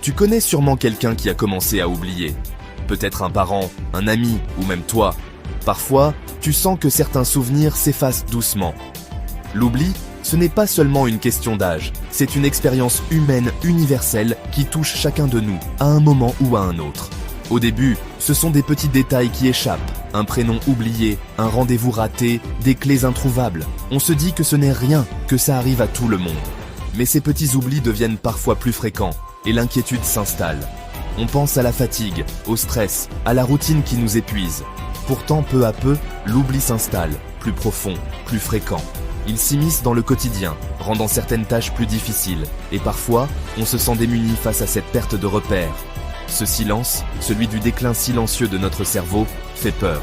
Tu connais sûrement quelqu'un qui a commencé à oublier. Peut-être un parent, un ami ou même toi. Parfois, tu sens que certains souvenirs s'effacent doucement. L'oubli, ce n'est pas seulement une question d'âge, c'est une expérience humaine universelle qui touche chacun de nous, à un moment ou à un autre. Au début, ce sont des petits détails qui échappent, un prénom oublié, un rendez-vous raté, des clés introuvables. On se dit que ce n'est rien, que ça arrive à tout le monde. Mais ces petits oublis deviennent parfois plus fréquents, et l'inquiétude s'installe. On pense à la fatigue, au stress, à la routine qui nous épuise. Pourtant, peu à peu, l'oubli s'installe, plus profond, plus fréquent. Il s'immisce dans le quotidien, rendant certaines tâches plus difficiles, et parfois, on se sent démuni face à cette perte de repères. Ce silence, celui du déclin silencieux de notre cerveau, fait peur.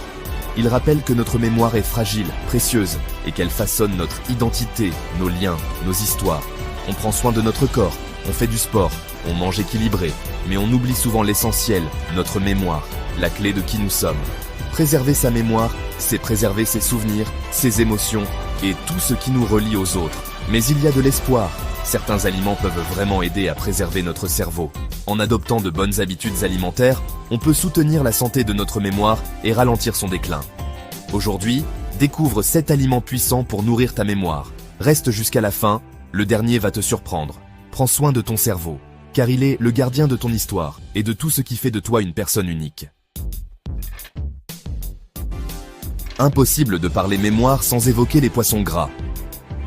Il rappelle que notre mémoire est fragile, précieuse, et qu'elle façonne notre identité, nos liens, nos histoires. On prend soin de notre corps, on fait du sport, on mange équilibré, mais on oublie souvent l'essentiel, notre mémoire, la clé de qui nous sommes. Préserver sa mémoire, c'est préserver ses souvenirs, ses émotions et tout ce qui nous relie aux autres. Mais il y a de l'espoir. Certains aliments peuvent vraiment aider à préserver notre cerveau. En adoptant de bonnes habitudes alimentaires, on peut soutenir la santé de notre mémoire et ralentir son déclin. Aujourd'hui, découvre 7 aliments puissants pour nourrir ta mémoire. Reste jusqu'à la fin, le dernier va te surprendre. Prends soin de ton cerveau, car il est le gardien de ton histoire et de tout ce qui fait de toi une personne unique. Impossible de parler mémoire sans évoquer les poissons gras.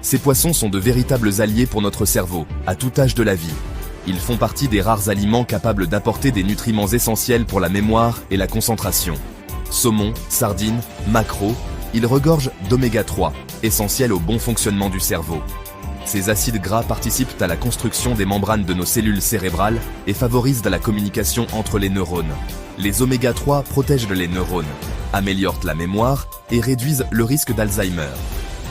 Ces poissons sont de véritables alliés pour notre cerveau, à tout âge de la vie. Ils font partie des rares aliments capables d'apporter des nutriments essentiels pour la mémoire et la concentration. Saumon, sardines, maquereaux, ils regorgent d'oméga 3, essentiels au bon fonctionnement du cerveau. Ces acides gras participent à la construction des membranes de nos cellules cérébrales et favorisent la communication entre les neurones. Les oméga 3 protègent les neurones, améliorent la mémoire et réduisent le risque d'Alzheimer.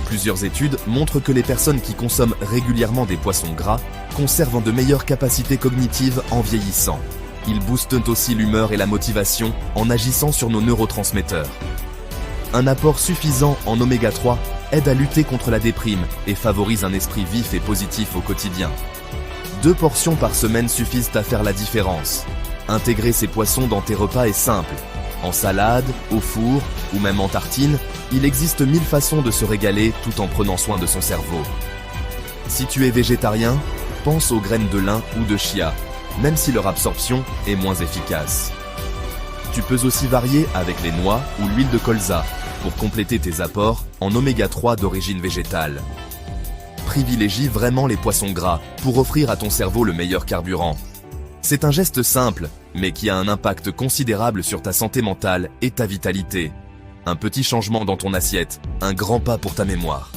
Plusieurs études montrent que les personnes qui consomment régulièrement des poissons gras conservent de meilleures capacités cognitives en vieillissant. Ils boostent aussi l'humeur et la motivation en agissant sur nos neurotransmetteurs. Un apport suffisant en oméga 3 aide à lutter contre la déprime et favorise un esprit vif et positif au quotidien. 2 portions par semaine suffisent à faire la différence. Intégrer ces poissons dans tes repas est simple. En salade, au four ou même en tartine, il existe 1000 façons de se régaler tout en prenant soin de son cerveau. Si tu es végétarien, pense aux graines de lin ou de chia, même si leur absorption est moins efficace. Tu peux aussi varier avec les noix ou l'huile de colza pour compléter tes apports en oméga 3 d'origine végétale. Privilégie vraiment les poissons gras pour offrir à ton cerveau le meilleur carburant. C'est un geste simple, mais qui a un impact considérable sur ta santé mentale et ta vitalité. Un petit changement dans ton assiette, un grand pas pour ta mémoire.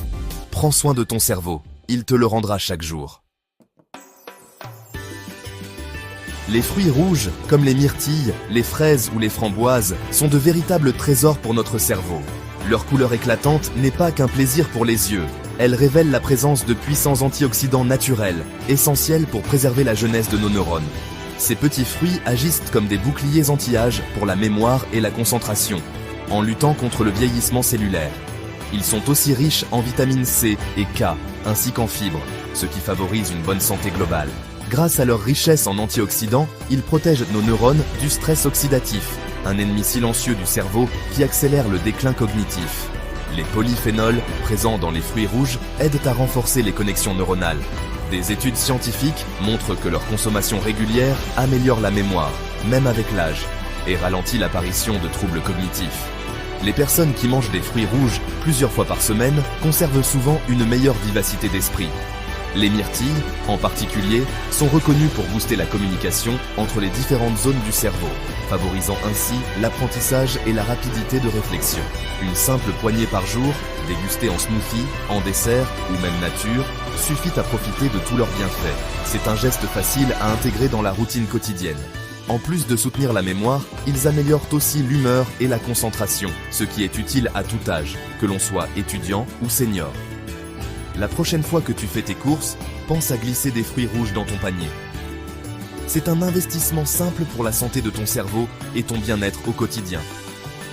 Prends soin de ton cerveau, il te le rendra chaque jour. Les fruits rouges, comme les myrtilles, les fraises ou les framboises, sont de véritables trésors pour notre cerveau. Leur couleur éclatante n'est pas qu'un plaisir pour les yeux. Elle révèle la présence de puissants antioxydants naturels, essentiels pour préserver la jeunesse de nos neurones. Ces petits fruits agissent comme des boucliers anti-âge pour la mémoire et la concentration, en luttant contre le vieillissement cellulaire. Ils sont aussi riches en vitamine C et K, ainsi qu'en fibres, ce qui favorise une bonne santé globale. Grâce à leur richesse en antioxydants, ils protègent nos neurones du stress oxydatif, un ennemi silencieux du cerveau qui accélère le déclin cognitif. Les polyphénols, présents dans les fruits rouges, aident à renforcer les connexions neuronales. Des études scientifiques montrent que leur consommation régulière améliore la mémoire, même avec l'âge, et ralentit l'apparition de troubles cognitifs. Les personnes qui mangent des fruits rouges plusieurs fois par semaine conservent souvent une meilleure vivacité d'esprit. Les myrtilles, en particulier, sont reconnues pour booster la communication entre les différentes zones du cerveau, favorisant ainsi l'apprentissage et la rapidité de réflexion. Une simple poignée par jour, dégustée en smoothie, en dessert ou même nature, suffit à profiter de tous leurs bienfaits. C'est un geste facile à intégrer dans la routine quotidienne. En plus de soutenir la mémoire, ils améliorent aussi l'humeur et la concentration, ce qui est utile à tout âge, que l'on soit étudiant ou senior. La prochaine fois que tu fais tes courses, pense à glisser des fruits rouges dans ton panier. C'est un investissement simple pour la santé de ton cerveau et ton bien-être au quotidien.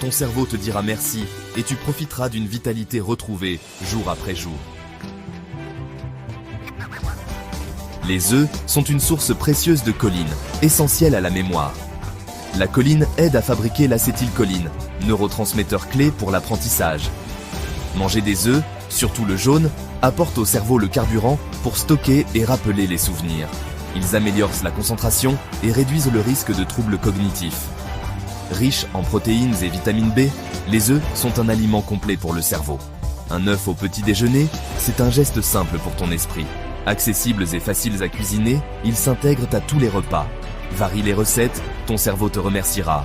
Ton cerveau te dira merci et tu profiteras d'une vitalité retrouvée jour après jour. Les œufs sont une source précieuse de choline, essentielle à la mémoire. La choline aide à fabriquer l'acétylcholine, neurotransmetteur clé pour l'apprentissage. Manger des œufs, surtout le jaune, apporte au cerveau le carburant pour stocker et rappeler les souvenirs. Ils améliorent la concentration et réduisent le risque de troubles cognitifs. Riches en protéines et vitamine B, les œufs sont un aliment complet pour le cerveau. Un œuf au petit déjeuner, c'est un geste simple pour ton esprit. Accessibles et faciles à cuisiner, ils s'intègrent à tous les repas. Varie les recettes, ton cerveau te remerciera.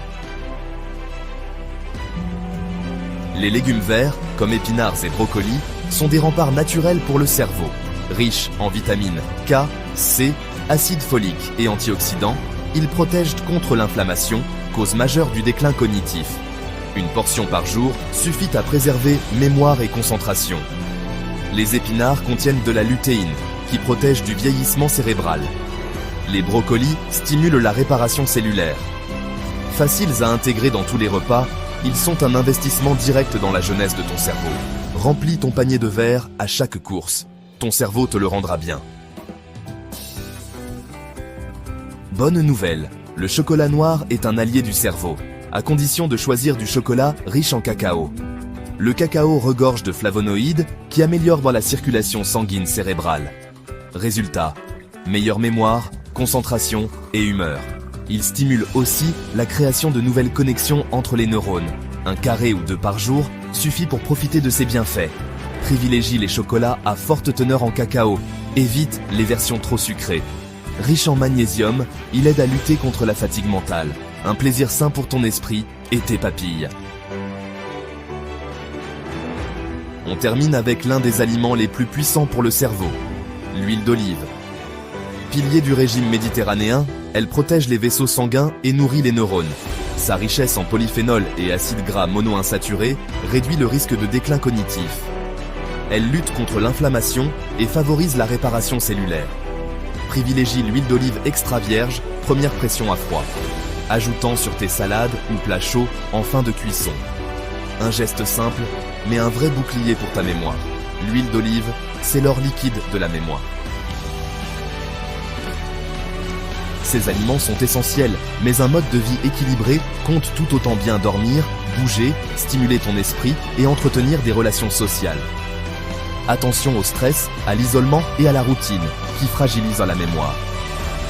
Les légumes verts, comme épinards et brocolis, sont des remparts naturels pour le cerveau. Riches en vitamines K, C, acide folique et antioxydants, ils protègent contre l'inflammation, cause majeure du déclin cognitif. Une portion par jour suffit à préserver mémoire et concentration. Les épinards contiennent de la lutéine, qui protège du vieillissement cérébral. Les brocolis stimulent la réparation cellulaire. Faciles à intégrer dans tous les repas, ils sont un investissement direct dans la jeunesse de ton cerveau. Remplis ton panier de verre à chaque course. Ton cerveau te le rendra bien. Bonne nouvelle, le chocolat noir est un allié du cerveau, à condition de choisir du chocolat riche en cacao. Le cacao regorge de flavonoïdes qui améliorent la circulation sanguine cérébrale. Résultat, meilleure mémoire, concentration et humeur. Il stimule aussi la création de nouvelles connexions entre les neurones. Un carré ou deux par jour suffit pour profiter de ses bienfaits. Privilégie les chocolats à forte teneur en cacao. Évite les versions trop sucrées. Riche en magnésium, il aide à lutter contre la fatigue mentale. Un plaisir sain pour ton esprit et tes papilles. On termine avec l'un des aliments les plus puissants pour le cerveau, l'huile d'olive. Pilier du régime méditerranéen, elle protège les vaisseaux sanguins et nourrit les neurones. Sa richesse en polyphénol et acides gras monoinsaturés réduit le risque de déclin cognitif. Elle lutte contre l'inflammation et favorise la réparation cellulaire. Privilégie l'huile d'olive extra vierge, première pression à froid, ajoutant sur tes salades ou plats chauds en fin de cuisson. Un geste simple, mais un vrai bouclier pour ta mémoire. L'huile d'olive, c'est l'or liquide de la mémoire. Ces aliments sont essentiels, mais un mode de vie équilibré compte tout autant bien dormir, bouger, stimuler ton esprit et entretenir des relations sociales. Attention au stress, à l'isolement et à la routine, qui fragilisent la mémoire.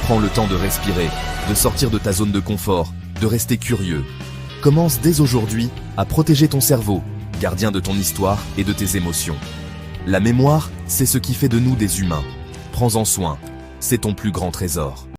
Prends le temps de respirer, de sortir de ta zone de confort, de rester curieux. Commence dès aujourd'hui à protéger ton cerveau, gardien de ton histoire et de tes émotions. La mémoire, c'est ce qui fait de nous des humains. Prends-en soin, c'est ton plus grand trésor.